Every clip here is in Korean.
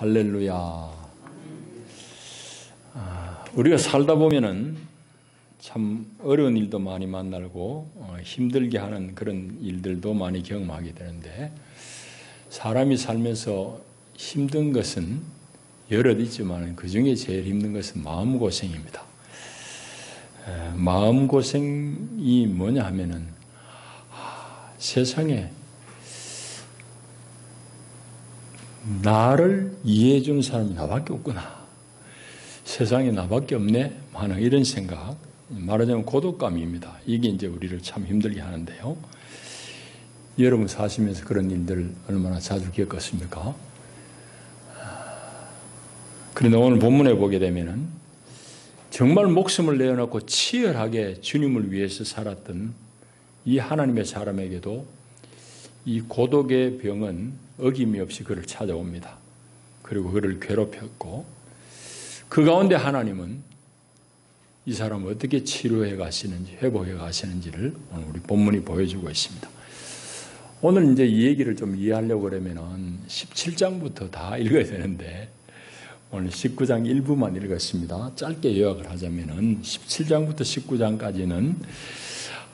할렐루야. 우리가 살다 보면은 참 어려운 일도 많이 만나고 힘들게 하는 그런 일들도 많이 경험하게 되는데, 사람이 살면서 힘든 것은 여럿 있지만 그 중에 제일 힘든 것은 마음고생입니다. 마음고생이 뭐냐 하면은 세상에 나를 이해해 주는 사람이 나밖에 없구나, 세상에 나밖에 없네 하는 이런 생각, 말하자면 고독감입니다. 이게 이제 우리를 참 힘들게 하는데요. 여러분 사시면서 그런 일들 얼마나 자주 겪었습니까? 그런데 오늘 본문에 보게 되면은 정말 목숨을 내어놓고 치열하게 주님을 위해서 살았던 이 하나님의 사람에게도 이 고독의 병은 어김이 없이 그를 찾아옵니다. 그리고 그를 괴롭혔고, 그 가운데 하나님은 이 사람을 어떻게 치료해 가시는지, 회복해 가시는지를 오늘 우리 본문이 보여주고 있습니다. 오늘 이제 이 얘기를 좀 이해하려고 그러면은 17장부터 다 읽어야 되는데, 오늘 19장 일부만 읽었습니다. 짧게 요약을 하자면은 17장부터 19장까지는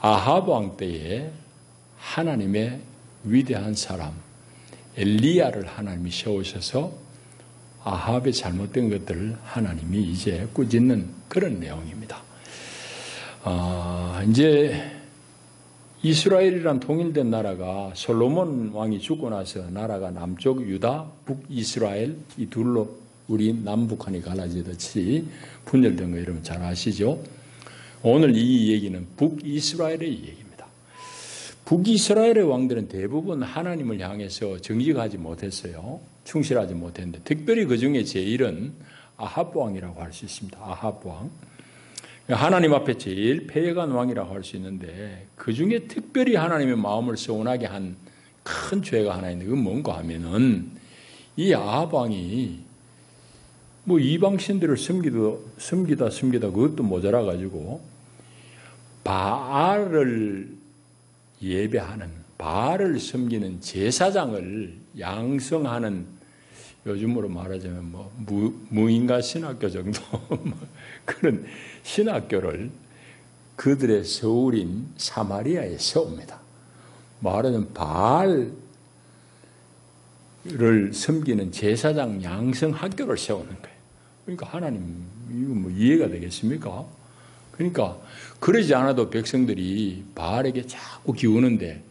아합 왕 때에 하나님의 위대한 사람 엘리야를 하나님이 세우셔서 아합의 잘못된 것들을 하나님이 이제 꾸짖는 그런 내용입니다. 이제 이스라엘이란 통일된 나라가 솔로몬 왕이 죽고 나서 나라가 남쪽 유다, 북이스라엘 이 둘로 우리 남북한이 갈라지듯이 분열된 거 여러분 잘 아시죠? 오늘 이 얘기는 북이스라엘의 얘기입니다. 북이스라엘의 왕들은 대부분 하나님을 향해서 정직하지 못했어요. 충실하지 못했는데, 특별히 그 중에 제일은 아합 왕이라고 할 수 있습니다. 아합 왕. 하나님 앞에 제일 패역한 왕이라고 할 수 있는데, 그 중에 특별히 하나님의 마음을 서운하게 한 큰 죄가 하나 있는데, 그건 뭔가 하면은 이 아합 왕이 뭐 이방신들을 섬기다 그것도 모자라가지고 바알을 예배하는, 바알을 섬기는 제사장을 양성하는, 요즘으로 말하자면 뭐 무인가 신학교 정도 그런 신학교를 그들의 서울인 사마리아에 세웁니다. 말하자면 바알을 섬기는 제사장 양성 학교를 세우는 거예요. 그러니까 하나님, 이거 뭐 이해가 되겠습니까? 그러니까 그러지 않아도 백성들이 바알에게 자꾸 기우는데,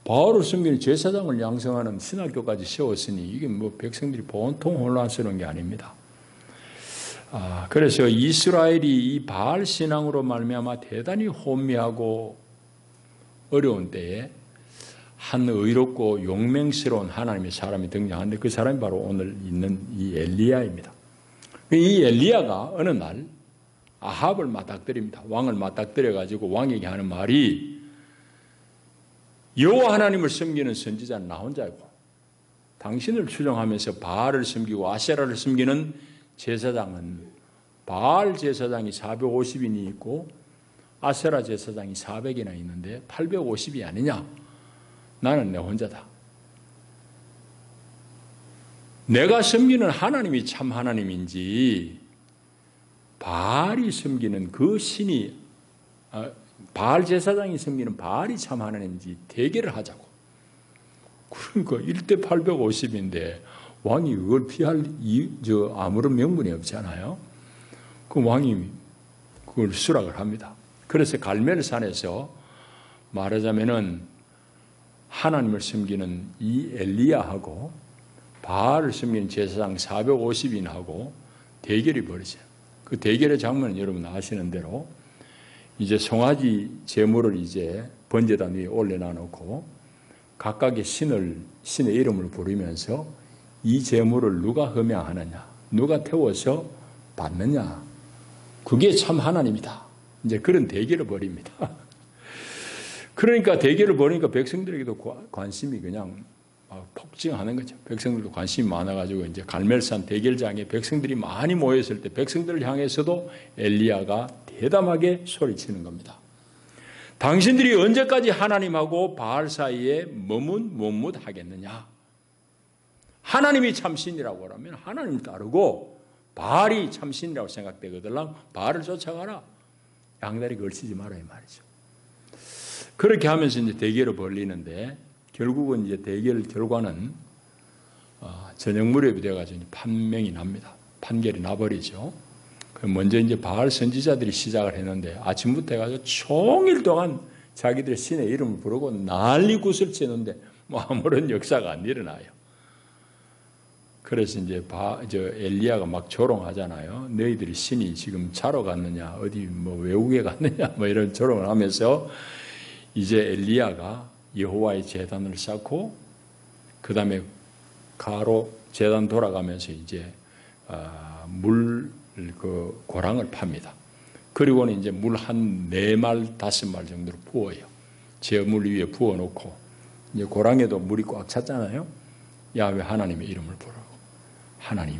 바알을 섬기는 제사장을 양성하는 신학교까지 세웠으니 이게 뭐 백성들이 보통 혼란스러운 게 아닙니다. 그래서 이스라엘이 이 바알 신앙으로 말미암아 대단히 혼미하고 어려운 때에 한 의롭고 용맹스러운 하나님의 사람이 등장하는데, 그 사람이 바로 오늘 있는 이 엘리야입니다. 이 엘리야가 어느 날 아합을 맞닥뜨립니다. 왕을 맞닥뜨려가지고 왕에게 하는 말이, 여호와 하나님을 섬기는 선지자는 나 혼자이고, 당신을 추종하면서 바알을 섬기고 아세라를 섬기는 제사장은 바알 제사장이 450인이 있고 아세라 제사장이 400이나 있는데 850이 아니냐? 나는 내 혼자다. 내가 섬기는 하나님이 참 하나님인지 바알이 섬기는 그 신이, 바알 제사장이 섬기는 바알이 참 하나님인지 대결을 하자고. 그러니까 1대 850인데 왕이 그걸 피할 아무런 명분이 없잖아요. 그 왕이 그걸 수락을 합니다. 그래서 갈멜산에서 말하자면은 하나님을 섬기는 이 엘리야하고 바알을 섬기는 제사장 450인하고 대결이 벌어져요. 그 대결의 장면은 여러분 아시는 대로 이제 송아지 제물을 이제 번제단 위에 올려놔놓고 각각의 신의 이름을 부르면서 이 제물을 누가 흠양하느냐, 누가 태워서 받느냐, 그게 참 하나님이다. 이제 그런 대결을 벌입니다. 그러니까 대결을 벌이니까 백성들에게도 관심이 그냥 폭증하는 거죠. 백성들도 관심이 많아가지고 이제 갈멜산 대결장에 백성들이 많이 모였을 때 백성들을 향해서도 엘리야가 대담하게 소리치는 겁니다. 당신들이 언제까지 하나님하고 바알 사이에 머뭇하겠느냐? 하나님이 참신이라고 하면 하나님을 따르고 바알이 참신이라고 생각되거든 바알을 쫓아가라. 양다리 걸치지 마라 이 말이죠. 그렇게 하면서 이제 대결을 벌리는데 결국은 이제 대결 결과는 저녁 무렵이 되어가지고 판명이 납니다. 판결이 나버리죠. 먼저 이제 바알 선지자들이 시작을 했는데 아침부터 해가지고 종일 동안 자기들 신의 이름을 부르고 난리 굿을 치는데 뭐 아무런 역사가 안 일어나요. 그래서 이제 엘리야가 막 조롱하잖아요. 너희들이 신이 지금 자러 갔느냐, 어디 뭐 외국에 갔느냐, 뭐 이런 조롱을 하면서 이제 엘리야가 여호와의 제단을 쌓고 그 다음에 가로 제단 돌아가면서 이제 그 고랑을 팝니다. 그리고는 이제 물 한 4말, 5말 정도로 부어요. 제물 위에 부어놓고 이제 고랑에도 물이 꽉 찼잖아요. 야훼 하나님의 이름을 부르고 하나님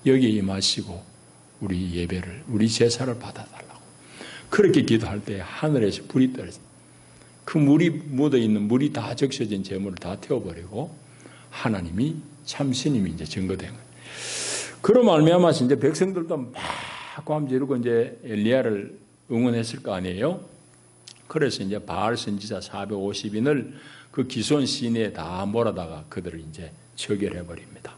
여기에 임하시고 우리 예배를 우리 제사를 받아달라고 그렇게 기도할 때 하늘에서 불이 떨어져요. 그 물이 묻어있는 물이 다 적셔진 제물을 다 태워버리고 하나님이 참신임이 이제 증거된 거예요. 그로 말미암아서 이제 백성들도 막 고함 지르고 이제 엘리야를 응원했을 거 아니에요. 그래서 이제 바알 선지자 450인을 그 기손 시내에 다 몰아다가 그들을 이제 처결해 버립니다.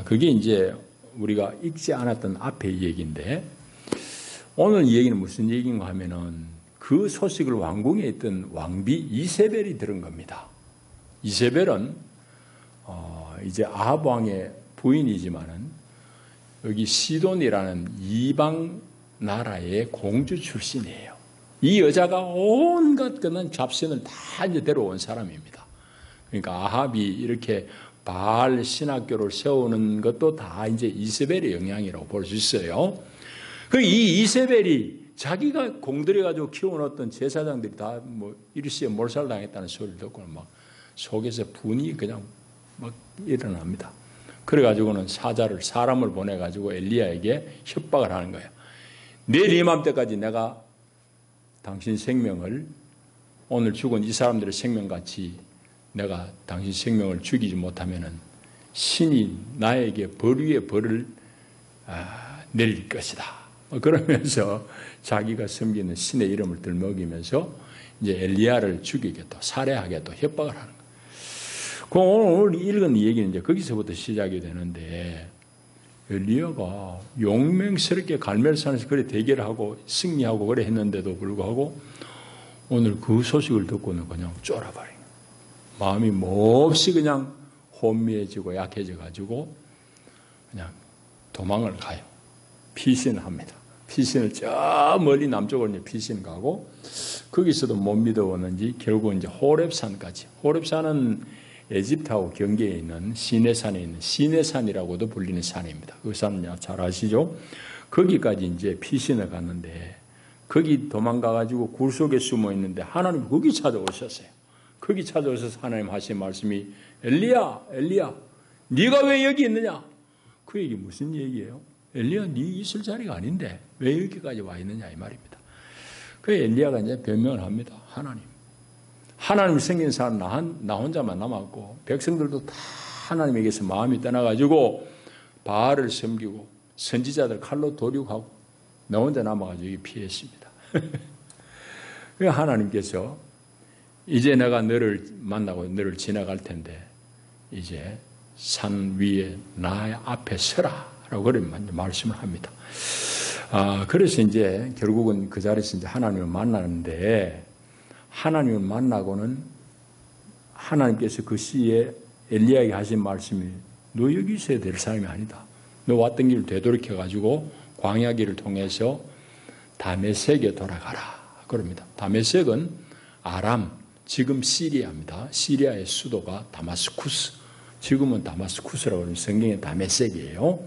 그게 이제 우리가 읽지 않았던 앞의 얘기인데 오늘 이 얘기는 무슨 얘기인가 하면은 그 소식을 왕궁에 있던 왕비 이세벨이 들은 겁니다. 이세벨은 이제 아합 왕의 부인이지만은 여기 시돈이라는 이방 나라의 공주 출신이에요. 이 여자가 온갖 그런 잡신을 다 이제 데려온 사람입니다. 그러니까 아합이 이렇게 바알 신학교를 세우는 것도 다 이제 이세벨의 영향이라고 볼 수 있어요. 이 이세벨이 자기가 공들여가지고 키워놓던 제사장들이 다 뭐 일시에 몰살당했다는 소리를 듣고 막 속에서 분이 그냥 막 일어납니다. 그래가지고는 사람을 보내가지고 엘리야에게 협박을 하는 거예요. 내일 이맘때까지 내가 당신 생명을 오늘 죽은 이 사람들의 생명같이 내가 당신 생명을 죽이지 못하면은 신이 나에게 벌 위에 벌을 내릴 것이다. 그러면서 자기가 섬기는 신의 이름을 들먹이면서 이제 엘리야를 죽이겠다, 살해하겠다 협박을 하는 거예요. 그 오늘 읽은 이 얘기는 이제 거기서부터 시작이 되는데 엘리야가 용맹스럽게 갈멜산에서 그래 대결하고 승리하고 그래 했는데도 불구하고 오늘 그 소식을 듣고는 그냥 쫄아버린 거예요. 마음이 몹시 그냥 혼미해지고 약해져가지고 그냥 도망을 가요. 피신합니다. 피신을 저 멀리 남쪽으로 이제 피신 가고 거기서도 못 믿어오는지 결국 이제 호렙산까지. 호렙산은 에집트하고 경계에 있는 시내산에 있는 시내산이라고도 불리는 산입니다. 그 산은 잘 아시죠? 거기까지 이제 피신을 갔는데 거기 도망가가지고 굴 속에 숨어 있는데 하나님 거기 찾아오셨어요. 거기 찾아오셔서 하나님 하신 말씀이 엘리야, 엘리야, 네가 왜 여기 있느냐? 그 얘기 무슨 얘기예요? 엘리야, 네 있을 자리가 아닌데 왜 여기까지 와 있느냐 이 말입니다. 그 엘리야가 이제 변명을 합니다. 하나님 생긴 사람 나 혼자만 남았고 백성들도 다 하나님에게서 마음이 떠나가지고 바알을 섬기고 선지자들 칼로 도륙하고 나 혼자 남아가지고 여기 피했습니다. 하나님께서 이제 내가 너를 만나고 너를 지나갈 텐데 이제 산 위에 나의 앞에 서라 라고 그런 말씀을 합니다. 그래서 이제 결국은 그 자리에서 이제 하나님을 만나는데 하나님을 만나고는 하나님께서 그 시에 엘리야에게 하신 말씀이 너 여기 있어야 될 사람이 아니다. 너 왔던 길을 되돌이켜가지고 광야길을 통해서 다메섹에 돌아가라. 그럽니다. 다메섹은 아람, 지금 시리아입니다. 시리아의 수도가 다마스쿠스. 지금은 다마스쿠스라고 하는 성경의 다메섹이에요.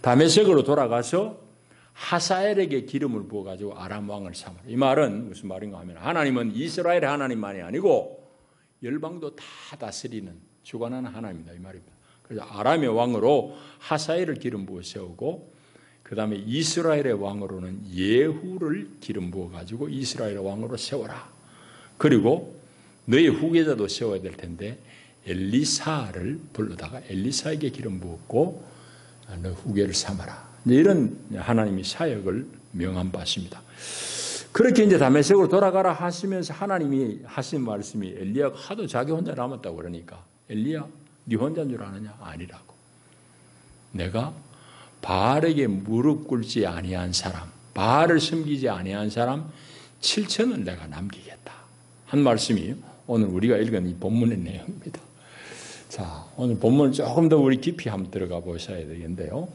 다메섹으로 돌아가서 하사엘에게 기름을 부어가지고 아람 왕을 삼으라. 이 말은 무슨 말인가 하면 하나님은 이스라엘의 하나님만이 아니고 열방도 다 다스리는 주관하는 하나님이다 이 말입니다. 그래서 아람의 왕으로 하사엘을 기름 부어 세우고 그 다음에 이스라엘의 왕으로는 예후를 기름 부어가지고 이스라엘의 왕으로 세워라. 그리고 너의 후계자도 세워야 될 텐데 엘리사를 불러다가 엘리사에게 기름 부었고 너 후계를 삼아라. 이런 하나님이 사역을 명한 바입니다. 그렇게 이제 다메섹으로 돌아가라 하시면서 하나님이 하신 말씀이 엘리야가 하도 자기 혼자 남았다고 그러니까 엘리야 네 혼자인 줄 아느냐? 아니라고. 내가 바알에게 무릎 꿇지 아니한 사람, 바알을 섬기지 아니한 사람 7천을 내가 남기겠다 한 말씀이 오늘 우리가 읽은 이 본문의 내용입니다. 자, 오늘 본문을 조금 더 우리 깊이 한번 들어가 보셔야 되겠는데요.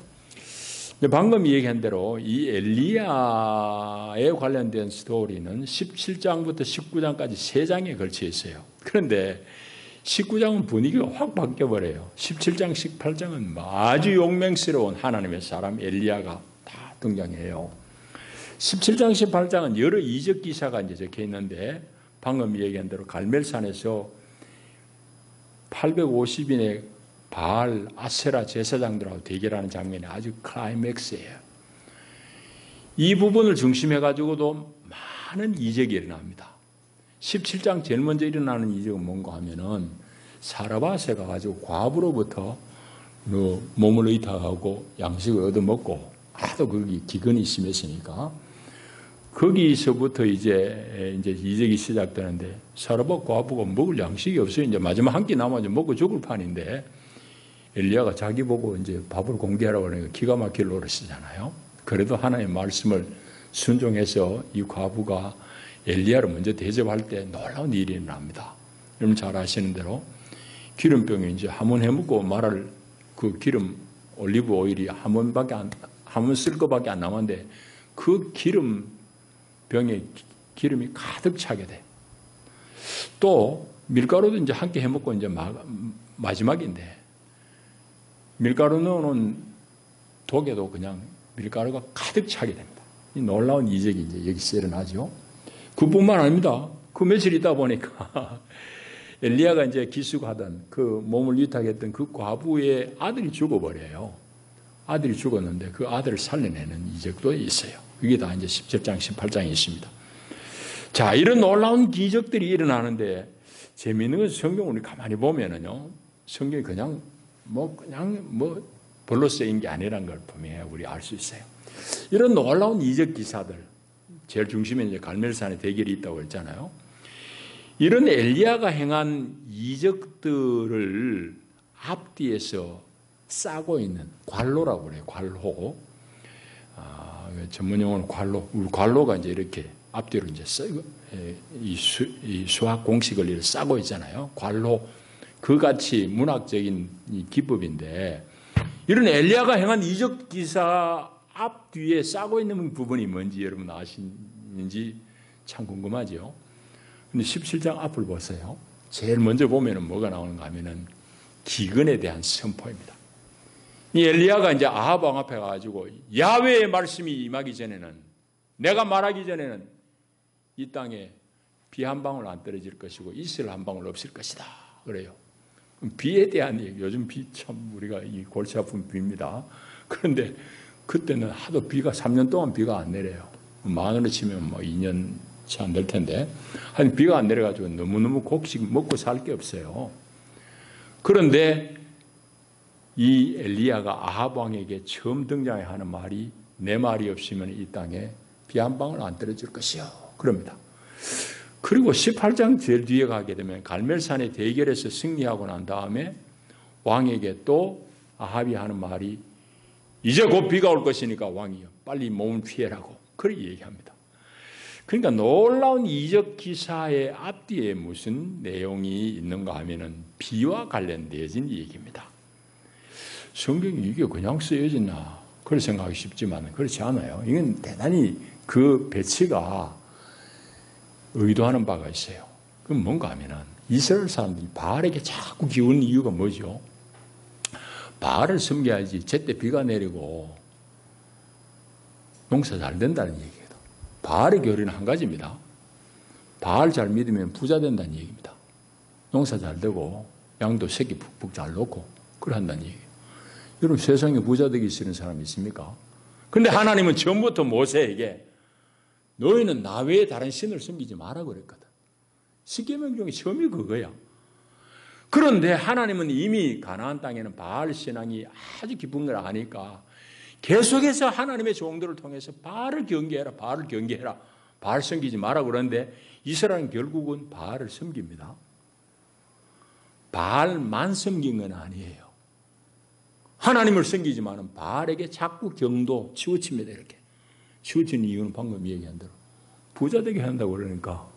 방금 얘기한 대로 이 엘리야에 관련된 스토리는 17장부터 19장까지 3장에 걸쳐 있어요. 그런데 19장은 분위기가 확 바뀌어버려요. 17장, 18장은 아주 용맹스러운 하나님의 사람 엘리야가 다 등장해요. 17장, 18장은 여러 이적 기사가 이제 적혀 있는데 방금 얘기한 대로 갈멜산에서 850인의 바알, 아세라 제사장들하고 대결하는 장면이 아주 클라이맥스예요. 이 부분을 중심해가지고도 많은 이적이 일어납니다. 17장 제일 먼저 일어나는 이적은 뭔가 하면은 사르밧에 가가지고 과부로부터 몸을 의탁하고 양식을 얻어먹고 하도 거기 기근이 심했으니까 거기서부터 이제 이적이 시작되는데 사르밧 과부가 먹을 양식이 없어요. 이제 마지막 한 끼 남아서 먹고 죽을 판인데 엘리야가 자기 보고 이제 밥을 공개하라고 그러니까 기가 막힐 노릇이잖아요. 그래도 하나님의 말씀을 순종해서 이 과부가 엘리야를 먼저 대접할 때 놀라운 일이 일어납니다. 여러분 잘 아시는 대로 기름병에 이제 한 번 해먹고 말할 그 기름 올리브 오일이 한 번 쓸 거밖에 안 남았는데 그 기름병에 기름이 가득 차게 돼. 또 밀가루도 이제 함께 해먹고 이제 마지막인데 밀가루 넣어놓은 독에도 그냥 밀가루가 가득 차게 됩니다. 이 놀라운 이적이 이제 여기서 일어나죠. 그뿐만 아닙니다. 그 며칠 있다 보니까 엘리야가 이제 기수하던 그 몸을 위탁했던 그 과부의 아들이 죽어버려요. 아들이 죽었는데 그 아들을 살려내는 이적도 있어요. 이게 다 이제 17장, 18장에 있습니다. 자, 이런 놀라운 기적들이 일어나는데 재미있는 것은 성경을 가만히 보면은요, 성경이 그냥 별로 쓰인 게 아니라는 걸 분명히 우리 알 수 있어요. 이런 놀라운 이적 기사들, 제일 중심에 이제 갈멜산의 대결이 있다고 했잖아요. 이런 엘리야가 행한 이적들을 앞뒤에서 싸고 있는 관로라고 그래요. 관로. 전문 용어는 관로. 관로가 이제 이렇게 앞뒤로 이제 이 수학 공식을 이렇게 싸고 있잖아요. 관로. 그같이 문학적인 기법인데 이런 엘리야가 행한 이적 기사 앞뒤에 싸고 있는 부분이 뭔지 여러분 아시는지 참 궁금하죠. 근데 17장 앞을 보세요. 제일 먼저 보면은 뭐가 나오는가 하면은 기근에 대한 선포입니다. 이 엘리야가 이제 아합 왕 앞에 가가지고 야훼의 말씀이 임하기 전에는 내가 말하기 전에는 이 땅에 비 한 방울 안 떨어질 것이고 이슬 한 방울 없을 것이다. 그래요. 비에 대한 얘기, 요즘 비 참 우리가 이 골치 아픈 비입니다. 그런데 그때는 하도 비가 3년 동안 비가 안 내려요. 만으로 치면 2년 채 안 될 텐데 한 비가 안 내려가지고 너무너무 곡식 먹고 살 게 없어요. 그런데 이 엘리야가 아합 왕에게 처음 등장하는 말이 내 말이 없으면 이 땅에 비 한 방울 안 떨어질 것이요. 그럽니다. 그리고 18장 제일 뒤에 가게 되면 갈멜산의 대결에서 승리하고 난 다음에 왕에게 또 아합이 하는 말이 이제 곧 비가 올 것이니까 왕이요 빨리 몸을 피해라고 그렇게 얘기합니다. 그러니까 놀라운 이적 기사의 앞뒤에 무슨 내용이 있는가 하면은 비와 관련되어진 얘기입니다. 성경이 이게 그냥 쓰여졌나 그렇게 생각하기 쉽지만 그렇지 않아요. 이건 대단히 그 배치가 의도하는 바가 있어요. 그럼 뭔가 하면은 이스라엘 사람들이 바알에게 자꾸 기우는 이유가 뭐죠? 바알을 섬겨야지 제때 비가 내리고 농사 잘 된다는 얘기예요. 바알의 교리는 한 가지입니다. 바알 잘 믿으면 부자 된다는 얘기입니다. 농사 잘 되고 양도 새끼 푹푹 잘 놓고 그래 한다는 얘기예요. 여러분 세상에 부자 되기 싫은 사람이 있습니까? 그런데 하나님은 처음부터 모세에게 너희는 나 외에 다른 신을 섬기지 마라 그랬거든. 십계명 중에 처음이 그거야. 그런데 하나님은 이미 가나안 땅에는 바알 신앙이 아주 깊은 걸 아니까 계속해서 하나님의 종들을 통해서 바알을 경계해라, 바알을 경계해라, 바알 섬기지 마라 그러는데 이스라엘은 결국은 바알을 섬깁니다. 바알만 섬긴 건 아니에요. 하나님을 섬기지만은 바알에게 자꾸 경도 치우칩니다. 이렇게 치우치는 이유는 방금 얘기한 대로 부자 되게 한다고 그러니까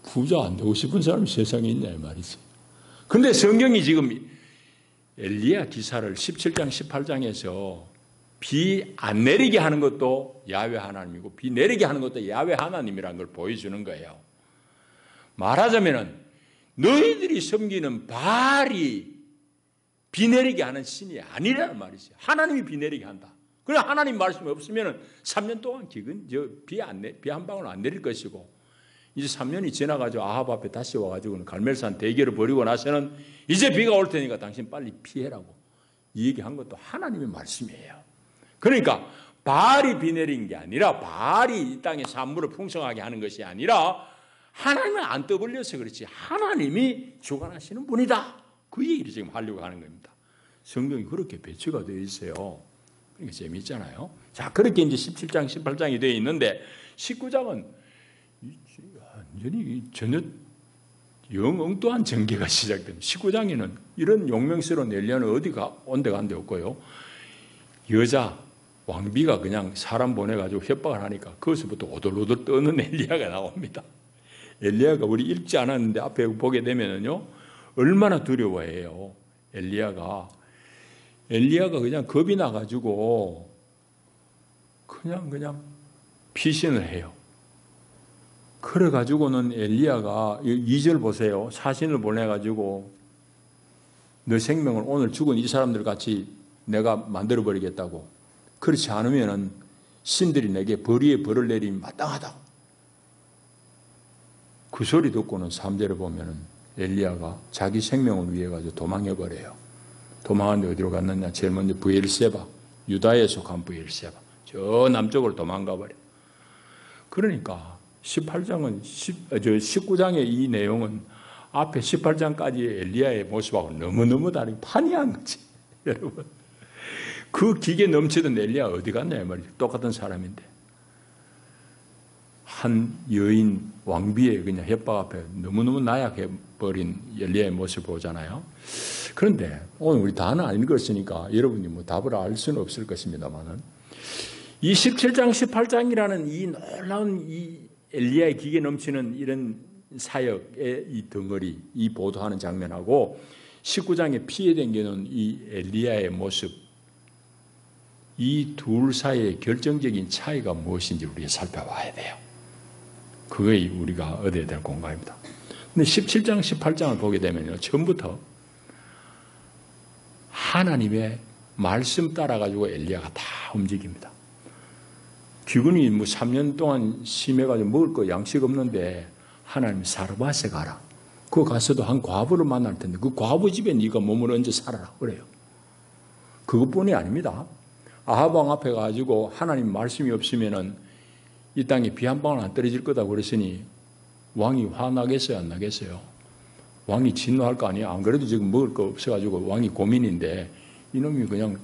부자 안 되고 싶은 사람이 세상에 있냐 이 말이지. 그런데 성경이 지금 엘리야 기사를 17장 18장에서 비 안 내리게 하는 것도 야훼 하나님이고 비 내리게 하는 것도 야훼 하나님이라는 걸 보여주는 거예요. 말하자면은 너희들이 섬기는 바알이 비 내리게 하는 신이 아니라는 말이죠. 하나님이 비 내리게 한다. 그래 하나님 말씀이 없으면 3년 동안 비 한 방울 안 내릴 것이고 이제 3년이 지나가지고 아합 앞에 다시 와가지고 갈멜산 대결을 벌이고 나서는 이제 비가 올 테니까 당신 빨리 피해라고 이 얘기한 것도 하나님의 말씀이에요. 그러니까 바알이 비 내린 게 아니라 바알이 이 땅에 산물을 풍성하게 하는 것이 아니라 하나님은 안 떠벌려서 그렇지 하나님이 주관하시는 분이다. 그 얘기를 지금 하려고 하는 겁니다. 성경이 그렇게 배치가 되어 있어요. 그러니까 재미있잖아요. 자, 그렇게 이제 17장, 18장이 되어 있는데 19장은 완전히 전혀 엉뚱한 전개가 시작됩니다. 19장에는 이런 용맹스러운 엘리야는 어디가 온데간데 없고요. 여자 왕비가 그냥 사람 보내가지고 협박을 하니까 거기서부터 오돌오돌 떠는 엘리야가 나옵니다. 엘리야가 우리 읽지 않았는데 앞에 보게 되면은요 얼마나 두려워해요. 엘리야가 그냥 겁이 나가지고 그냥 피신을 해요. 그래가지고는 엘리야가 2절 보세요. 사신을 보내가지고 너 생명을 오늘 죽은 이 사람들 같이 내가 만들어버리겠다고. 그렇지 않으면은 신들이 내게 벌이에 벌을 내리면 마땅하다. 그 소리 듣고는 3절에 보면은 엘리야가 자기 생명을 위해 가지고 도망해버려요. 도망하는데 어디로 갔느냐? 제일 먼저 브엘세바, 유다에 속한 브엘세바. 저 남쪽으로 도망가버려. 그러니까 19장의 이 내용은 앞에 18장까지의 엘리야의 모습하고 너무너무 다르게 판이한 거지. 여러분. 그 기계 넘치던 엘리야 어디 갔냐 이 말이죠. 똑같은 사람인데. 한 여인 왕비의 그냥 협박 앞에 너무너무 나약해버린 엘리야의 모습을 보잖아요. 그런데 오늘 우리 다는 안 읽었으니까 여러분이 뭐 답을 알 수는 없을 것입니다만은 이 17장, 18장이라는 이 놀라운 이 엘리야의 기계 넘치는 이런 사역의 이 덩어리, 이 보도하는 장면하고 19장에 피해 댕기는 이 엘리야의 모습, 이 둘 사이의 결정적인 차이가 무엇인지 우리가 살펴봐야 돼요. 그게 우리가 얻어야 될 공간입니다. 근데 17장, 18장을 보게 되면요, 처음부터 하나님의 말씀 따라가지고 엘리야가 다 움직입니다. 귀군이 뭐 3년 동안 심해가지고 먹을 거 양식 없는데 하나님이 사르밧에 가라. 그 가서도 한 과부를 만날 텐데 그 과부 집에 네가 몸을 얹어 살아라 그래요. 그것뿐이 아닙니다. 아합 왕 앞에 가지고 하나님 말씀이 없으면은 이 땅에 비 한 방울 안 떨어질 거다 그랬으니 왕이 화나겠어요, 안 나겠어요? 왕이 진노할 거 아니에요? 안 그래도 지금 먹을 거 없어가지고 왕이 고민인데 이놈이 그냥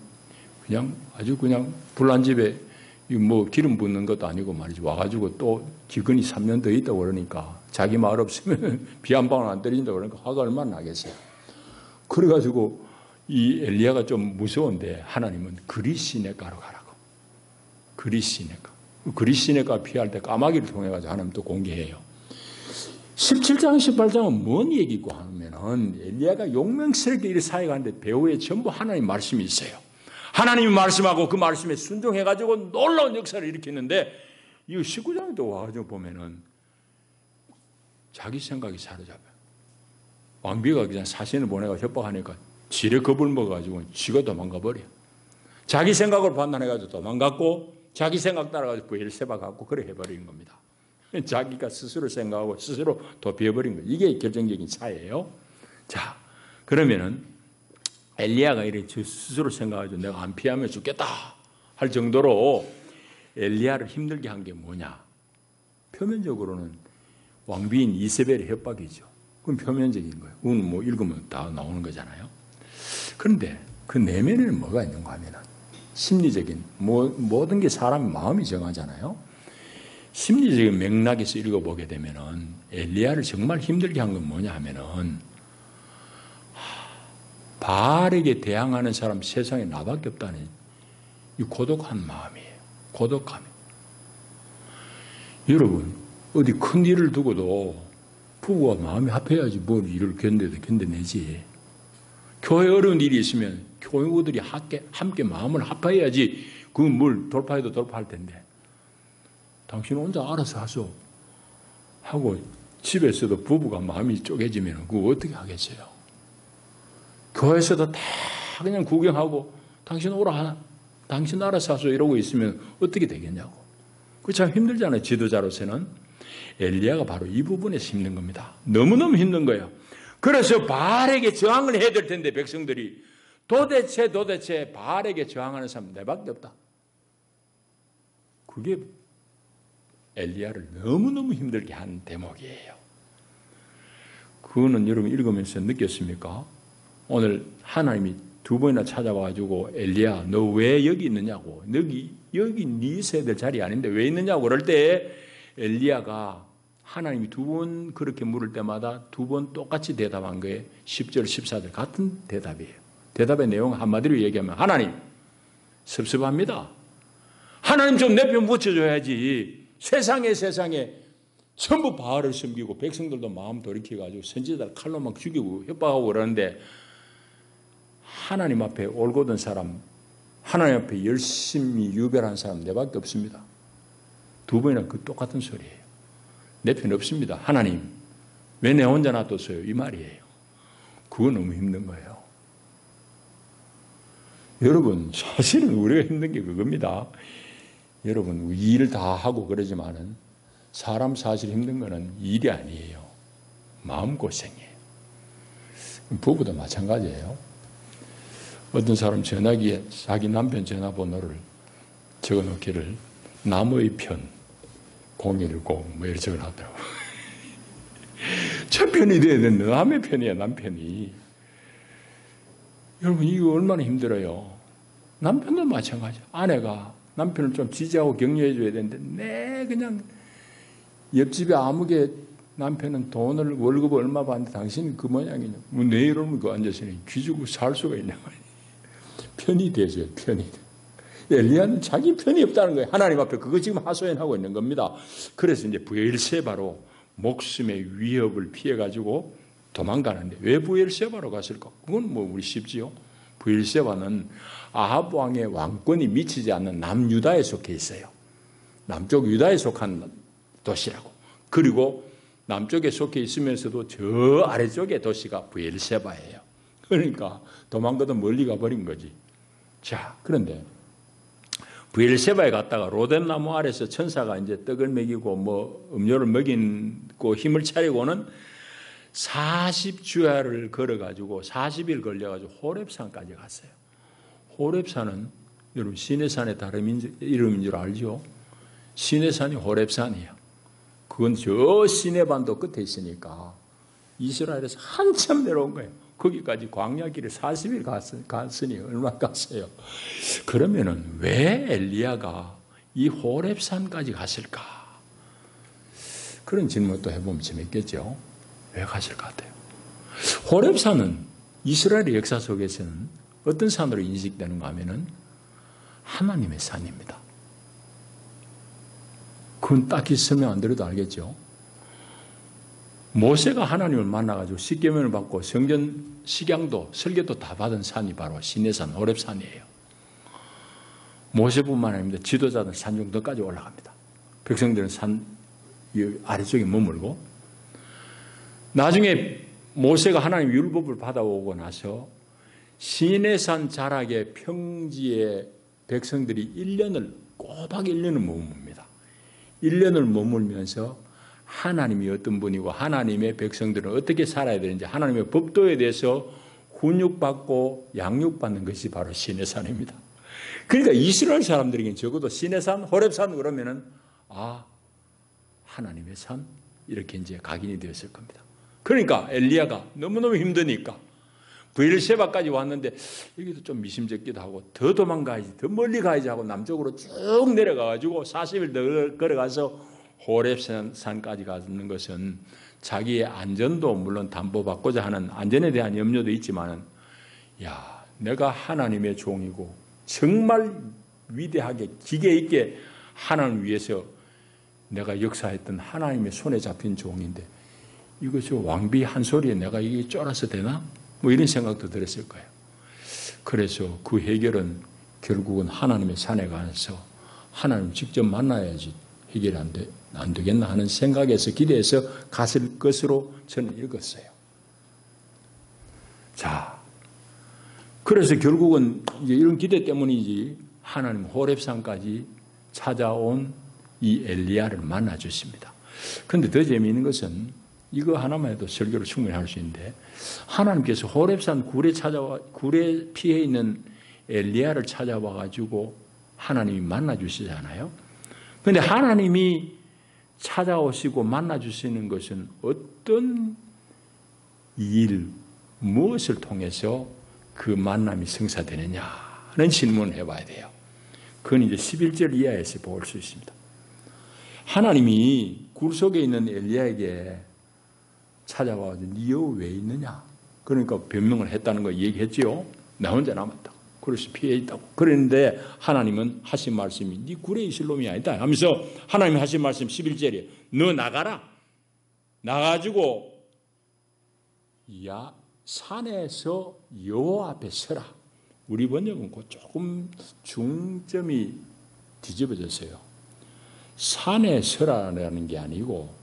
아주 그냥 불난 집에 뭐 기름 붓는 것도 아니고 말이지 와가지고 또 기근이 3년 더 있다고 그러니까 자기 말 없으면 비 한 방울 안 떨어진다고 그러니까 화가 얼마나 나겠어요. 그래가지고 이 엘리야가 좀 무서운데 하나님은 그리시네가로 가라고. 그리시네가 피할 때 까마귀를 통해가지고 하나님 또 공개해요. 17장, 18장은 뭔 얘기고 하면은 엘리야가 용맹스럽게 이 사역하는데 배후에 전부 하나님 말씀이 있어요. 하나님이 말씀하고 그 말씀에 순종해가지고 놀라운 역사를 일으키는데 이 19장에도 와가지고 보면은 자기 생각이 사로잡아요. 왕비가 그냥 사신을 보내가 협박하니까 지레 겁을 먹어가지고 지가 도망가 버려. 자기 생각을 판단해가지고 도망갔고 자기 생각 따라가지고 브엘세바 갖고 그래 해버린 겁니다. 자기가 스스로 생각하고 스스로 도피해버린 거예요. 이게 결정적인 차이예요. 자, 그러면은 엘리야가 이렇게 스스로 생각하죠. 내가 안 피하면 죽겠다 할 정도로 엘리야를 힘들게 한 게 뭐냐? 표면적으로는 왕비인 이세벨의 협박이죠. 그건 표면적인 거예요. 그건 뭐 읽으면 다 나오는 거잖아요. 그런데 그 내면에는 뭐가 있는가 하면은 심리적인 모든 게 사람의 마음이 정하잖아요. 심리적인 맥락에서 읽어보게 되면은 엘리야를 정말 힘들게 한 건 뭐냐 하면은 바알에게 대항하는 사람 세상에 나밖에 없다는 이 고독한 마음이에요. 고독함이. 여러분 어디 큰 일을 두고도 부부가 마음이 합해야지 뭘 일을 견뎌내지. 교회 어려운 일이 있으면 교우들이 함께 마음을 합해야지 그건 뭘 돌파해도 돌파할 텐데 당신 혼자 알아서 하소 하고 집에서도 부부가 마음이 쪼개지면 그거 어떻게 하겠어요? 교회에서도 다 그냥 구경하고 당신 오라 당신 알아서 하소 이러고 있으면 어떻게 되겠냐고. 그거 참 힘들잖아요. 지도자로서는. 엘리야가 바로 이 부분에서 힘든 겁니다. 너무너무 힘든 거예요. 그래서 바알에게 저항을 해야 될 텐데 백성들이 도대체 바알에게 저항하는 사람 내밖에 없다. 그게 엘리야를 너무너무 힘들게 한 대목이에요. 그거는 여러분 읽으면서 느꼈습니까? 오늘 하나님이 2번이나 찾아와가지고 엘리야 너 왜 여기 있느냐고 여기 네 있어야 될 자리 아닌데 왜 있느냐고 그럴 때 엘리야가 하나님이 2번 그렇게 물을 때마다 2번 똑같이 대답한 거에 10절 14절 같은 대답이에요. 대답의 내용 한마디로 얘기하면 하나님 섭섭합니다. 하나님 좀 내 편 붙여줘야지. 세상에 전부 바알을 섬기고 백성들도 마음 돌이켜가지고 선지자들 칼로 막 죽이고 협박하고 그러는데 하나님 앞에 올곧은 사람 하나님 앞에 열심히 유별한 사람 내밖에 없습니다. 2번이나 그 똑같은 소리예요. 내 편 없습니다. 하나님 왜 내 혼자 놔뒀어요? 이 말이에요. 그거 너무 힘든 거예요. 여러분 사실은 우리가 힘든 게 그겁니다. 여러분 일 다 하고 그러지만은 사람 사실 힘든 거는 일이 아니에요. 마음고생이에요. 부부도 마찬가지예요. 어떤 사람 전화기에 자기 남편 전화번호를 적어놓기를 남의 편 010 뭐 이렇게 적어놨더라고. 저 편이 돼야 되는데 남의 편이야 남편이. 여러분 이거 얼마나 힘들어요. 남편도 마찬가지야. 아내가 남편을 좀 지지하고 격려해 줘야 되는데 그냥 옆집에 아무개 남편은 돈을 월급을 얼마 받는데 당신은 그 모양이냐. 뭐 내일 오면 그 앉아서 귀주고 살 수가 있냐 말이야. 편이 되죠. 편이. 엘리야는 자기 편이 없다는 거예요. 하나님 앞에 그거 지금 하소연하고 있는 겁니다. 그래서 이제 브엘세바로 목숨의 위협을 피해가지고 도망가는데 왜 브엘세바로 갔을까? 그건 뭐 우리 쉽지요. 브엘세바는 아합 왕의 왕권이 미치지 않는 남유다에 속해 있어요. 남쪽 유다에 속한 도시라고. 그리고 남쪽에 속해 있으면서도 저 아래쪽의 도시가 브엘세바예요. 그러니까 도망가도 멀리 가버린 거지. 자, 그런데 브엘세바에 갔다가 로뎀나무 아래서 천사가 이제 떡을 먹이고 뭐 음료를 먹이고 힘을 차리고는 40주야를 걸어가지고 40일 걸려가지고 호렙산까지 갔어요. 호렙산은 여러분 시내산의 다른 이름인 줄 알죠? 시내산이 호렙산이에요. 그건 저 시내반도 끝에 있으니까 이스라엘에서 한참 내려온 거예요. 거기까지 광야길을 40일 갔으니 얼마 갔어요. 그러면은 왜 엘리야가 이 호렙산까지 갔을까? 그런 질문도 해보면 재밌겠죠. 왜 갔을 것 같아요? 호렙산은 이스라엘의 역사 속에서는 어떤 산으로 인식되는가 하면은 하나님의 산입니다. 그건 딱히 설명 안 드려도 알겠죠. 모세가 하나님을 만나가지고 십계명을 받고 성전 식양도 설교도 다 받은 산이 바로 시내산 호렙산이에요. 모세뿐만 아닙니다. 지도자들은 산 정도까지 올라갑니다. 백성들은 산 아래쪽에 머물고 나중에 모세가 하나님 율법을 받아오고 나서 시내산 자락의 평지에 백성들이 1년을 꼬박 1년을 머뭅니다. 1년을 머물면서 하나님이 어떤 분이고 하나님의 백성들은 어떻게 살아야 되는지 하나님의 법도에 대해서 훈육받고 양육받는 것이 바로 시내산입니다. 그러니까 이스라엘 사람들에게는 적어도 시내산, 호렙산 그러면은 하나님의 산 이렇게 이제 각인이 되었을 겁니다. 그러니까 엘리야가 너무너무 힘드니까 브엘세바까지 왔는데 여기도 좀 미심쩍기도 하고 더 도망가야지, 더 멀리 가야지 하고 남쪽으로 쭉 내려가가지고 40일 더 걸어가서 호렙산까지 가는 것은 자기의 안전도 물론 담보받고자 하는 안전에 대한 염려도 있지만, 야, 내가 하나님의 종이고 정말 위대하게 기계 있게 하나님을 위해서 내가 역사했던 하나님의 손에 잡힌 종인데 이것이 왕비 한 소리에 내가 이게 쫄아서 되나? 뭐 이런 생각도 들었을 거예요. 그래서 그 해결은 결국은 하나님의 산에 가서 하나님 직접 만나야지 해결이 안 되겠나 하는 생각에서 기대해서 갔을 것으로 저는 읽었어요. 자, 그래서 결국은 이제 이런 기대 때문이지 하나님 호렙산까지 찾아온 이 엘리야를 만나 주십니다. 그런데 더 재미있는 것은 이거 하나만 해도 설교를 충분히 할 수 있는데, 하나님께서 호렙산 굴에 피해 있는 엘리야를 찾아와 가지고 하나님이 만나 주시잖아요. 그런데 하나님이 찾아오시고 만나 주시는 것은 어떤 일, 무엇을 통해서 그 만남이 성사되느냐는 질문을 해봐야 돼요. 그건 이제 11절 이하에서 볼 수 있습니다. 하나님이 굴 속에 있는 엘리야에게 찾아와서 네 여기 왜 있느냐? 그러니까 변명을 했다는 거 얘기했지요. 나 혼자 남았다. 그래서 피해 있다고. 그런데 하나님은 하신 말씀이 네 굴에 있을 놈이 아니다 하면서 하나님이 하신 말씀 11절에 너 나가라. 나가지고 산에서 여호와 앞에 서라. 우리 번역은 조금 중점이 뒤집어졌어요. 산에 서라라는 게 아니고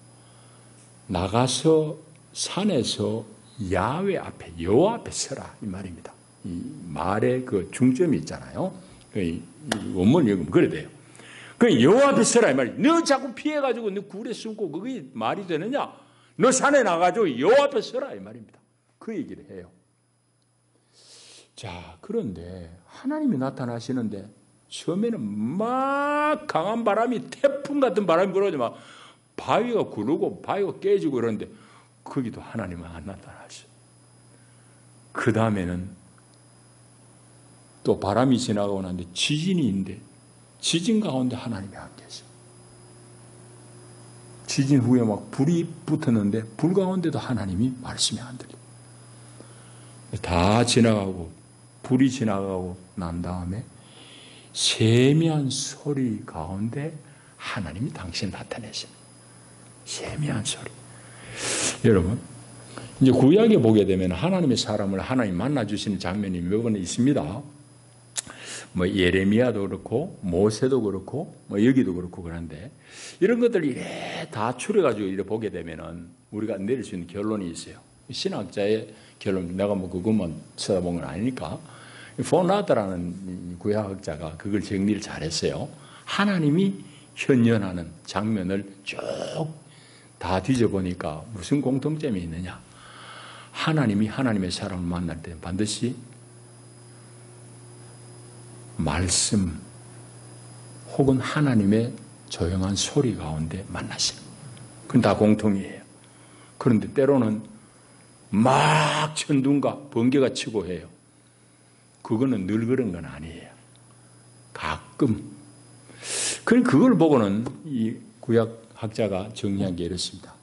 나가서 산에서 야훼 앞에 여호와 앞에 서라 이 말입니다. 이 말의 그 중점이 있잖아요. 원문 읽으면 그래 돼요. 그 여호와 앞에 서라 이 말이에요. 너 자꾸 피해가지고 너 굴에 숨고 그게 말이 되느냐? 너 산에 나가지고 여호와 앞에 서라 이 말입니다. 그 얘기를 해요. 자, 그런데 하나님이 나타나시는데 처음에는 막 강한 바람이 태풍 같은 바람이 불어오지 막 바위가 구르고 바위가 깨지고 그러는데 거기도 하나님은 안 나타나셔. 그 다음에는 또 바람이 지나가고 나는데 지진이 있는데 지진 가운데 하나님이 안 계셔. 지진 후에 막 불이 붙었는데 불 가운데도 하나님이 말씀이 안 들려. 다 지나가고 불이 지나가고 난 다음에 세미한 소리 가운데 하나님이 당신 나타내십니다. 세미한 소리. 여러분, 이제 구약에 보게 되면 하나님의 사람을 하나님 만나주시는 장면이 몇 번 있습니다. 뭐 예레미야도 그렇고 모세도 그렇고 뭐 여기도 그렇고 그런데 이런 것들을 이래 다 추려가지고 이래 보게 되면은 우리가 내릴 수 있는 결론이 있어요. 신학자의 결론, 내가 뭐 그것만 쳐다본 건 아니니까. 폰라드라는 구약학자가 그걸 정리를 잘했어요. 하나님이 현현하는 장면을 쭉 다 뒤져보니까 무슨 공통점이 있느냐? 하나님이 하나님의 사람을 만날 때 반드시 말씀 혹은 하나님의 조용한 소리 가운데 만나시는. 그건 다 공통이에요. 그런데 때로는 막 천둥과 번개가 치고 해요. 그거는 늘 그런 건 아니에요. 가끔. 그걸 보고는 이 구약학자가 정리한 게 이렇습니다.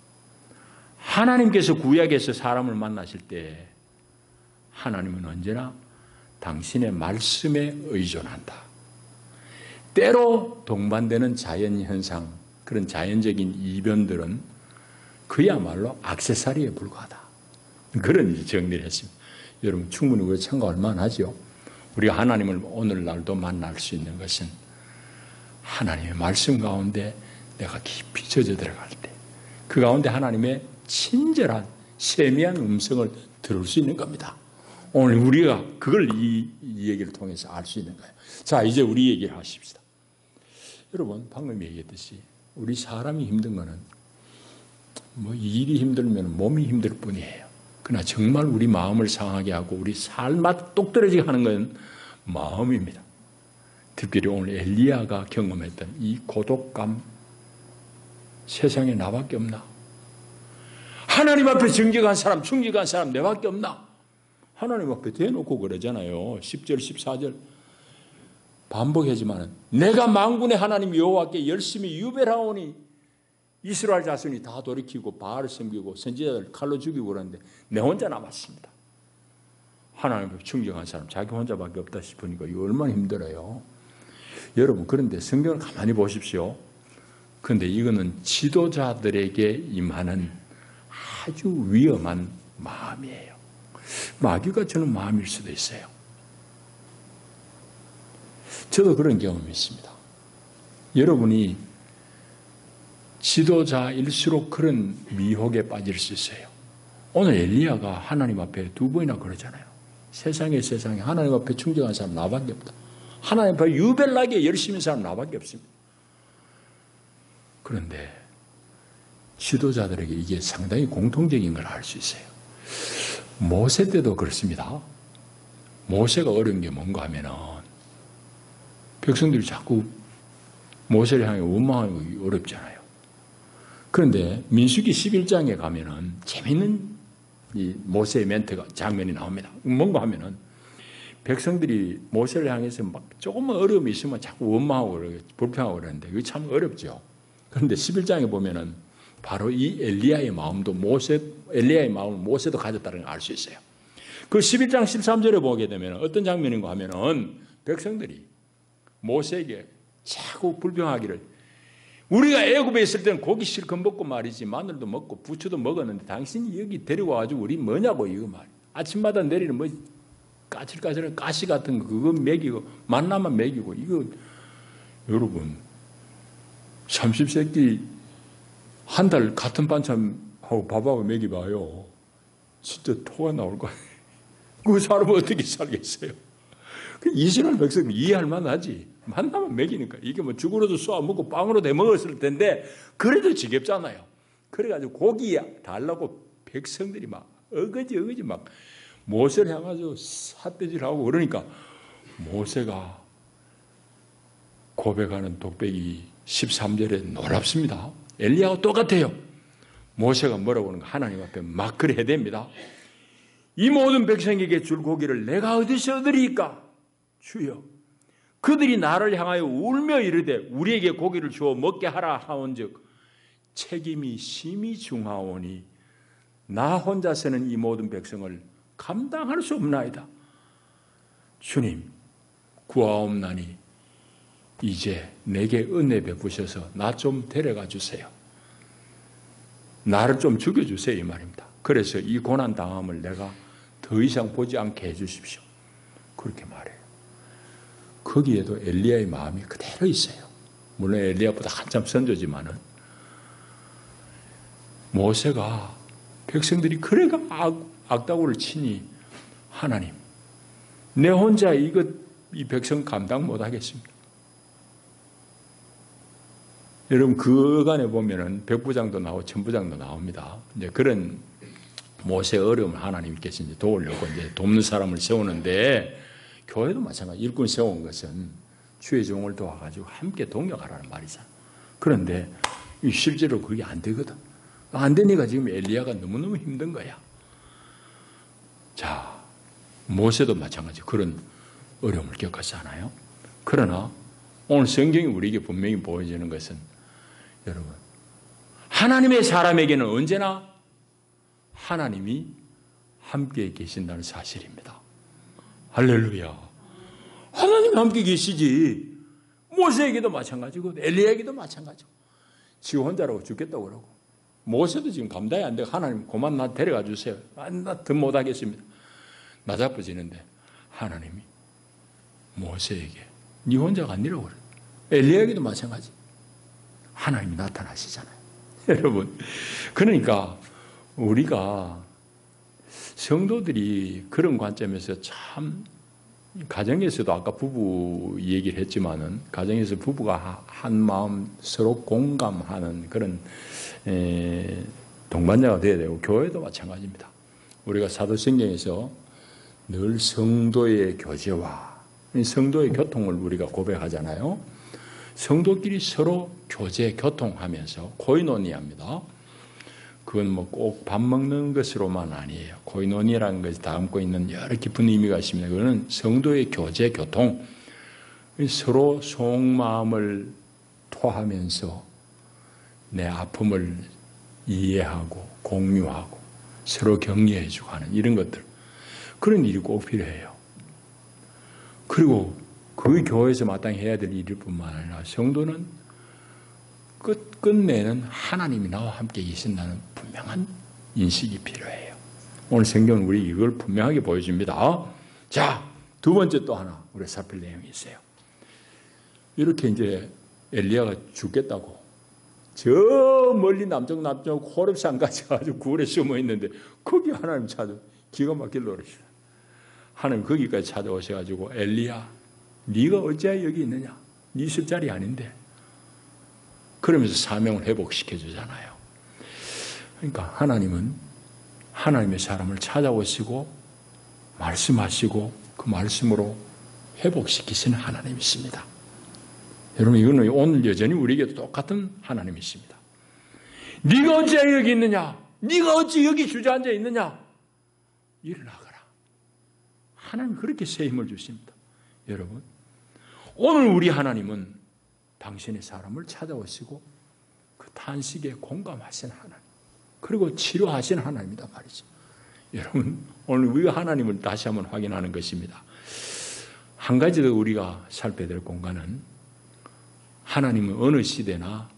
하나님께서 구약에서 사람을 만나실 때 하나님은 언제나 당신의 말씀에 의존한다. 때로 동반되는 자연현상, 그런 자연적인 이변들은 그야말로 액세서리에 불과하다. 그런 정리를 했습니다. 여러분 충분히 우리 참고할 만하죠. 우리가 하나님을 오늘날도 만날 수 있는 것은 하나님의 말씀 가운데 내가 깊이 젖어 들어갈 때 그 가운데 하나님의 친절한 세미한 음성을 들을 수 있는 겁니다. 오늘 우리가 그걸 이 얘기를 통해서 알 수 있는 거예요. 자, 이제 우리 얘기를 하십시다. 여러분 방금 얘기했듯이 우리 사람이 힘든 거는 뭐 일이 힘들면 몸이 힘들 뿐이에요. 그러나 정말 우리 마음을 상하게 하고 우리 삶맛 똑 떨어지게 하는 건 마음입니다. 특별히 오늘 엘리야가 경험했던 이 고독감, 세상에 나밖에 없나? 하나님 앞에 정직한 사람, 충직한 사람 내밖에 없나? 하나님 앞에 대놓고 그러잖아요. 10절, 14절 반복하지만 내가 만군의 하나님 여호와께 열심히 유별하오니 이스라엘 자손이 다 돌이키고 바알을 섬기고 선지자들 칼로 죽이고 그러는데 내 혼자 남았습니다. 하나님 앞에 충직한 사람 자기 혼자밖에 없다 싶으니까 이거 얼마나 힘들어요. 여러분 그런데 성경을 가만히 보십시오. 그런데 이거는 지도자들에게 임하는 아주 위험한 마음이에요. 마귀가 주는 마음일 수도 있어요. 저도 그런 경험이 있습니다. 여러분이 지도자일수록 그런 미혹에 빠질 수 있어요. 오늘 엘리야가 하나님 앞에 두 번이나 그러잖아요. 세상에 하나님 앞에 충직한 사람 나밖에 없다. 하나님 앞에 유별나게 열심히 사람 나밖에 없습니다. 그런데 지도자들에게 이게 상당히 공통적인 걸 알 수 있어요. 모세 때도 그렇습니다. 모세가 어려운 게 뭔가 하면은 백성들이 자꾸 모세를 향해 원망하기 어렵잖아요. 그런데 민수기 11장에 가면은 재밌는 이 모세의 멘트가 장면이 나옵니다. 뭔가 하면은 백성들이 모세를 향해서 막 조금만 어려움이 있으면 자꾸 원망하고 불평하고 그러는데 그게 참 어렵죠. 그런데 11장에 보면은 바로 이 엘리야의 마음도 엘리야의 마음을 모세도 가졌다는 걸 알 수 있어요. 그 11장 13절에 보게 되면 어떤 장면인가 하면은 백성들이 모세에게 자꾸 불평하기를 우리가 애굽에 있을 때는 고기 실컷 먹고 말이지 마늘도 먹고 부추도 먹었는데 당신이 여기 데리고 와가지고 우리 뭐냐고 이거 말. 아침마다 내리는 뭐 까칠까칠한 가시 같은 거 그거 먹이고 만나만 먹이고 이거 여러분 30세끼 한 달 같은 반찬하고 밥하고 먹여봐요. 진짜 토가 나올 거예요. 그 사람은 어떻게 살겠어요? 이스라엘 백성은 이해할 만하지. 만나면 먹이니까. 이게 뭐 죽으로도 쏘아 먹고 빵으로 대 먹었을 텐데 그래도 지겹잖아요. 그래가지고 고기 달라고 백성들이 막 어거지 막 모세를 향해서 삿대질하고 그러니까 모세가 고백하는 독백이 13절에 놀랍습니다. 엘리야와 똑같아요. 모세가 뭐라고 하는가 하나님 앞에 막 그래야 됩니다. 이 모든 백성에게 줄 고기를 내가 어디서 얻으리까? 주여 그들이 나를 향하여 울며 이르되 우리에게 고기를 주어 먹게 하라 하온즉 책임이 심히 중하오니 나 혼자서는 이 모든 백성을 감당할 수 없나이다. 주님 구하옵나니 이제 내게 은혜 베푸셔서 나 좀 데려가 주세요. 나를 좀 죽여주세요 이 말입니다. 그래서 이 고난 당함을 내가 더 이상 보지 않게 해주십시오. 그렇게 말해요. 거기에도 엘리야의 마음이 그대로 있어요. 물론 엘리야보다 한참 선조지만은 모세가 백성들이 그래가 악다구를 치니 하나님 내 혼자 이 백성 감당 못하겠습니다. 여러분 그간에 보면은 백부장도 나오고 천부장도 나옵니다. 이제 그런 모세의 어려움을 하나님께서 이제 도우려고 이제 돕는 사람을 세우는데 교회도 마찬가지. 일꾼 세운 것은 주의 종을 도와가지고 함께 동역하라는 말이잖아. 그런데 실제로 그게 안 되거든. 안 되니까 지금 엘리야가 너무너무 힘든 거야. 자, 모세도 마찬가지 그런 어려움을 겪었잖아요. 그러나 오늘 성경이 우리에게 분명히 보여주는 것은 여러분 하나님의 사람에게는 언제나 하나님이 함께 계신다는 사실입니다. 할렐루야. 하나님이 함께 계시지. 모세에게도 마찬가지고 엘리야에게도 마찬가지고 지 혼자라고 죽겠다고 그러고 모세도 지금 감당이 안 되고 하나님 그만 나 데려가 주세요. 나 더 못하겠습니다. 나자빠지는데 하나님이 모세에게 네 혼자가 아니라고 그래요. 엘리야에게도 마찬가지. 하나님이 나타나시잖아요. 여러분 그러니까 우리가 성도들이 그런 관점에서 참 가정에서도 아까 부부 얘기를 했지만은 가정에서 부부가 한 마음 서로 공감하는 그런 동반자가 되어야 되고 교회도 마찬가지입니다. 우리가 사도성경에서 늘 성도의 교제와 성도의 교통을 우리가 고백하잖아요. 성도끼리 서로 교제, 교통하면서 코이노니아입니다. 그건 뭐 꼭 밥 먹는 것으로만 아니에요. 코이노니라는 것이 담고 있는 여러 깊은 의미가 있습니다. 그거는 성도의 교제, 교통, 서로 속마음을 토하면서 내 아픔을 이해하고 공유하고 서로 격려해주고 하는 이런 것들, 그런 일이 꼭 필요해요. 그리고 그 교회에서 마땅히 해야 될 일일 뿐만 아니라 성도는 끝내는 하나님이 나와 함께 계신다는 분명한 인식이 필요해요. 오늘 성경은 우리 이걸 분명하게 보여줍니다. 자, 두 번째 또 하나 우리가 살필 내용이 있어요. 이렇게 이제 엘리야가 죽겠다고 저 멀리 남쪽 호렙산까지 가지고 굴에 숨어 있는데 거기 하나님 찾아 기가 막힐 노릇이다. 하나님 거기까지 찾아오셔가지고 엘리야, 네가 어찌하여 여기 있느냐? 네 있을 자리 아닌데. 그러면서 사명을 회복시켜 주잖아요. 그러니까 하나님은 하나님의 사람을 찾아오시고 말씀하시고 그 말씀으로 회복시키시는 하나님이십니다. 여러분, 이거는 오늘 여전히 우리에게도 똑같은 하나님이십니다. 네가 어찌 여기 있느냐? 네가 어찌 여기 주저앉아 있느냐? 일어나거라. 하나님 그렇게 새 힘을 주십니다. 여러분, 오늘 우리 하나님은 당신의 사람을 찾아오시고 그 탄식에 공감하신 하나님, 그리고 치료하신 하나님이다 말이죠. 여러분, 오늘 우리 하나님을 다시 한번 확인하는 것입니다. 한 가지 더 우리가 살펴야 될 공간은 하나님은 어느 시대나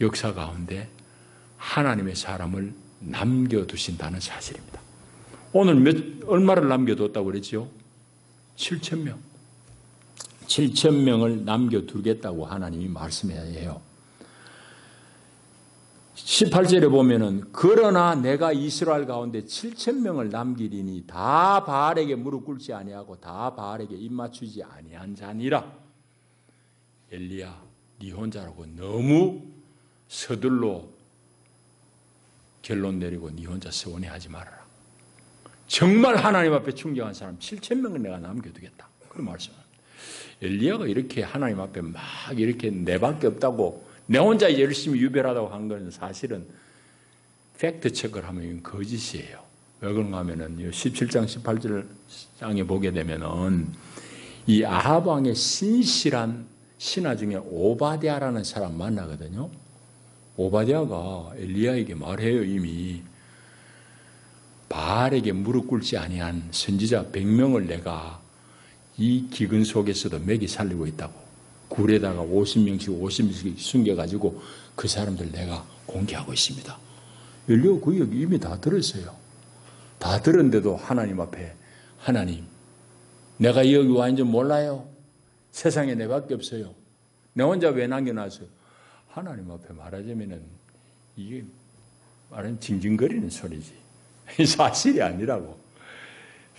역사 가운데 하나님의 사람을 남겨두신다는 사실입니다. 오늘 얼마를 남겨뒀다고 그랬죠? 7,000명. 7,000명을 남겨두겠다고 하나님이 말씀해야 해요. 18절에 보면은 그러나 내가 이스라엘 가운데 7,000명을 남기리니 다 바알에게 무릎 꿇지 아니하고 다 바알에게 입 맞추지 아니한 자니라. 엘리야, 네 혼자라고 너무 서둘러 결론 내리고 네 혼자 서운해하지 말아라. 정말 하나님 앞에 충정한 사람 7,000명을 내가 남겨두겠다. 그런 말씀입니다. 엘리야가 이렇게 하나님 앞에 막 이렇게 내밖에 없다고 내 혼자 열심히 유별하다고 한 건 사실은 팩트 체크를 하면 거짓이에요. 왜 그런가 하면은 17장 18장에 보게 되면은 이 아합 왕의 신실한 신하 중에 오바댜라는 사람 만나거든요. 오바댜가 엘리야에게 말해요. 이미 바알에게 무릎 꿇지 아니한 선지자 100명을 내가 이 기근 속에서도 먹이 살리고 있다고. 굴에다가 50명씩 숨겨가지고 그 사람들 내가 공개하고 있습니다. 엘리야가 그 얘기 이미 다 들었어요. 다 들었는데도 하나님 앞에, 하나님, 내가 여기 와 있는 줄 몰라요? 세상에 내밖에 없어요. 내 혼자 왜 남겨놨어요? 하나님 앞에 말하자면은 이게 말은 징징거리는 소리지. 사실이 아니라고.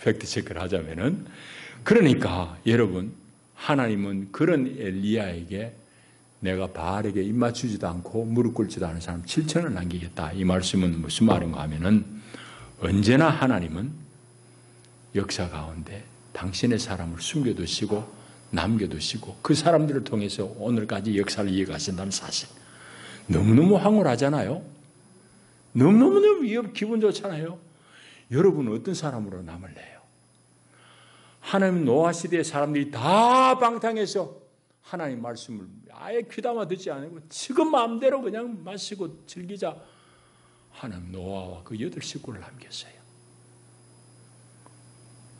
팩트 체크를 하자면은. 그러니까 여러분, 하나님은 그런 엘리야에게 내가 바알에게 입 맞추지도 않고 무릎 꿇지도 않은 사람 7,000을 남기겠다. 이 말씀은 무슨 말인가 하면은 언제나 하나님은 역사 가운데 당신의 사람을 숨겨두시고 남겨두시고 그 사람들을 통해서 오늘까지 역사를 이어가신다는 사실. 너무너무 황홀하잖아요. 너무너무 기분 좋잖아요. 여러분은 어떤 사람으로 남을래요? 하나님 노아 시대의 사람들이 다 방탕해서 하나님 말씀을 아예 귀담아 듣지 않고 지금 마음대로 그냥 마시고 즐기자. 하나님 노아와 그 8식구를 남겼어요.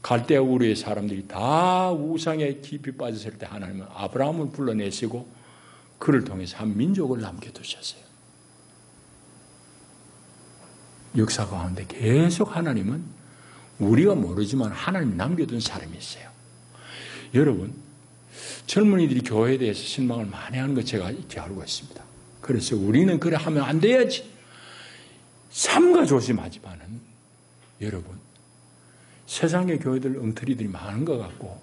갈대아 우르의 사람들이 다 우상에 깊이 빠졌을 때 하나님은 아브라함을 불러내시고 그를 통해서 한 민족을 남겨두셨어요. 역사 가운데 계속 하나님은 우리가 모르지만 하나님이 남겨둔 사람이 있어요. 여러분, 젊은이들이 교회에 대해서 실망을 많이 하는 것 제가 이렇게 알고 있습니다. 그래서 우리는 그래 하면 안 돼야지. 삼가 조심하지만은 여러분, 세상의 교회들 엉터리들이 많은 것 같고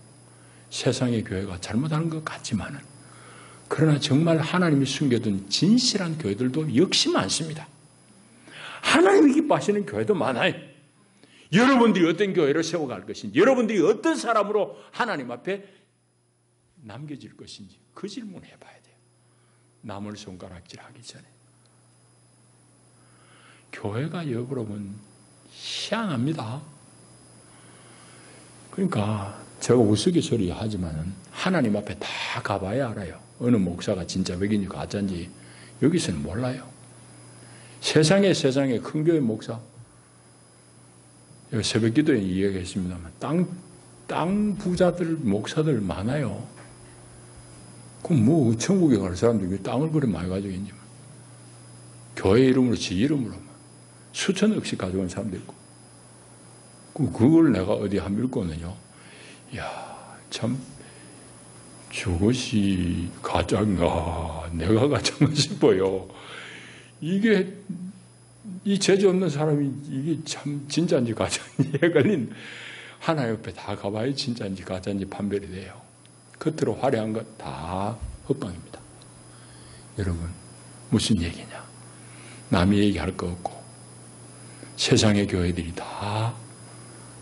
세상의 교회가 잘못하는 것 같지만은 그러나 정말 하나님이 숨겨둔 진실한 교회들도 역시 많습니다. 하나님이 기뻐하시는 교회도 많아요. 여러분들이 어떤 교회를 세워갈 것인지, 여러분들이 어떤 사람으로 하나님 앞에 남겨질 것인지 그 질문을 해봐야 돼요. 남을 손가락질하기 전에. 교회가 여러분 희한합니다. 그러니까 제가 우스갯소리 하지만 하나님 앞에 다 가봐야 알아요. 어느 목사가 진짜 백인지 가짜인지 여기서는 몰라요. 세상에 큰 교회 목사, 새벽 기도에 이야기했습니다만 땅 부자들 목사들 많아요. 그럼 뭐 천국에 갈 사람들이 땅을 그래 많이 가지고 있지. 교회 이름으로 지 이름으로 수천억씩 가져온 사람도 있고. 그걸 내가 어디 한 읽고는요. 이야, 참 저것이 가짜인가 내가 가짜인가 싶어요. 이게 이 재주 없는 사람이 이게 참 진짜인지 가짜인지 헷갈린 하나님 옆에 다 가봐야 진짜인지 가짜인지 판별이 돼요. 겉으로 화려한 것 다 헛방입니다. 여러분 무슨 얘기냐? 남이 얘기할 거 없고 세상의 교회들이 다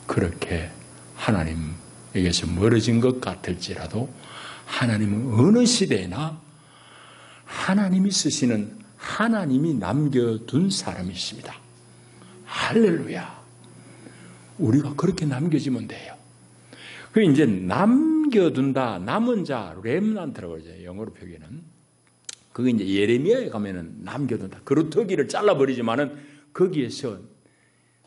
그렇게 하나님에게서 멀어진 것 같을지라도 하나님은 어느 시대나 하나님이 쓰시는 하나님이 남겨둔 사람이십니다. 할렐루야. 우리가 그렇게 남겨지면 돼요. 그 이제 남겨둔다, 남은 자, 렘넌트라고 그러죠. 영어로 표기는. 그게 이제 예레미야에 가면은 남겨둔다. 그루터기를 잘라버리지만은 거기에서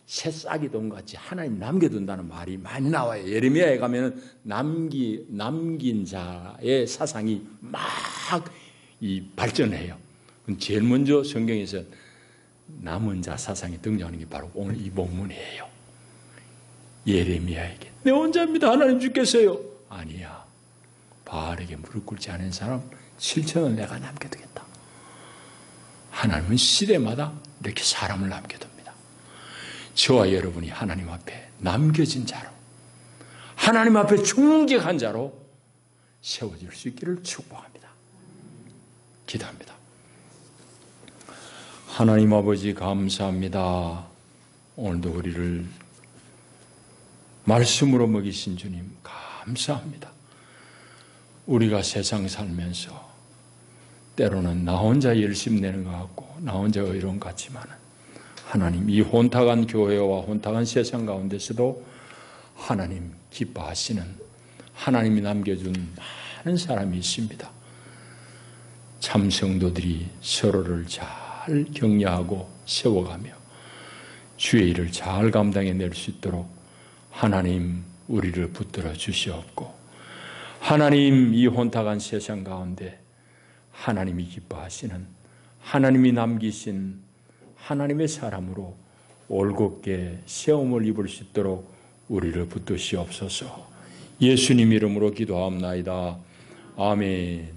새싹이동 같이 하나님 남겨둔다는 말이 많이 나와요. 예레미야에 가면은 남긴 자의 사상이 막 발전해요. 제일 먼저 성경에서 남은 자 사상이 등장하는 게 바로 오늘 이 본문이에요. 예레미야에게 내 혼자입니다. 하나님 주께서요. 아니야. 바알에게 무릎 꿇지 않은 사람 실천을 내가 남겨두겠다. 하나님은 시대마다 이렇게 사람을 남겨둡니다. 저와 여러분이 하나님 앞에 남겨진 자로, 하나님 앞에 충직한 자로 세워질 수 있기를 축복합니다. 기도합니다. 하나님 아버지 감사합니다. 오늘도 우리를 말씀으로 먹이신 주님 감사합니다. 우리가 세상 살면서 때로는 나 혼자 열심히 내는 것 같고 나 혼자 의로운 것 같지만 하나님 이 혼탁한 교회와 혼탁한 세상 가운데서도 하나님 기뻐하시는 하나님이 남겨준 많은 사람이 있습니다. 참 성도들이 서로를 잘 격려하고 세워가며 주의 일을 잘 감당해낼 수 있도록 하나님 우리를 붙들어 주시옵고 하나님 이 혼탁한 세상 가운데 하나님이 기뻐하시는 하나님이 남기신 하나님의 사람으로 올곧게 세움을 입을 수 있도록 우리를 붙드시옵소서. 예수님 이름으로 기도하옵나이다. 아멘.